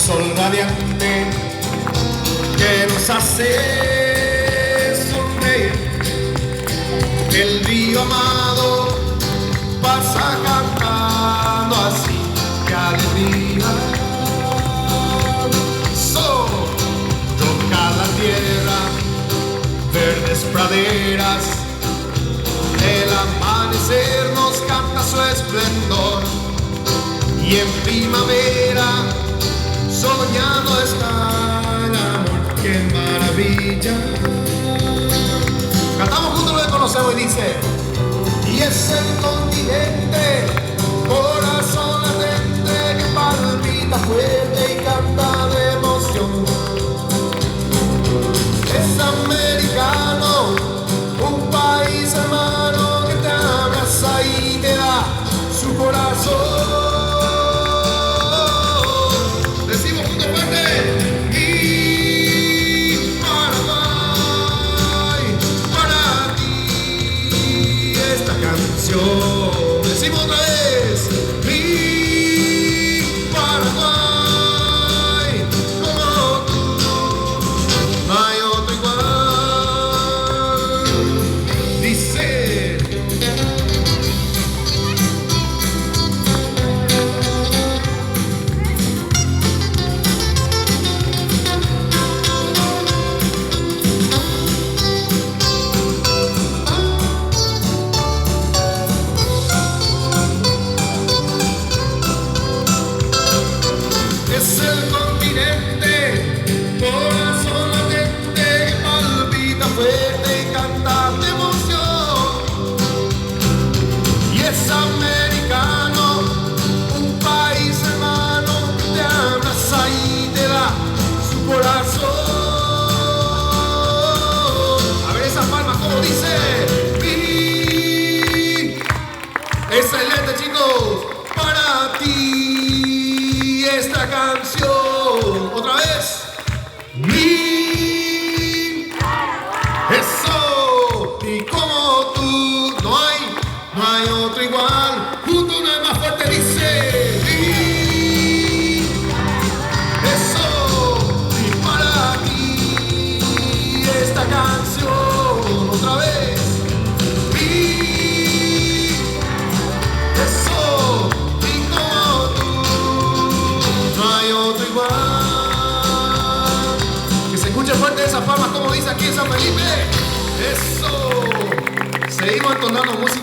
sol radiante que nos hace sonreír. El río amado pasa cantando así, qué alegría. Toca la tierra, verdes praderas, el amanecer nos canta su esplendor. Y en primavera soñando está el amor, qué maravilla. Cantamos juntos lo que conocemos y dice: y es el continente, corazón latente que palpita fuerte y canta de emoción. Es americano, un país hermano que te abraza y te da su corazón. Decimos otra vez, mi Paraguay, como tú, no hay otro igual. Dice: es el continente, corazón latente que palpita fuerte y canta de emoción. Y es americano, un país hermano que te abraza y te da su corazón. A ver esas palmas como dice. Excelente, chicos, para ti esta canción. Otra vez. Mi eso. Y como tú no hay otro igual. Junto una vez más fuerte dice: mi eso. Y para ti esta canción. Otra vez. Eso, y como tú, no hay otro igual. Que se escuche fuerte esas palmas como dice aquí en San Felipe. Eso. Seguimos entonando música.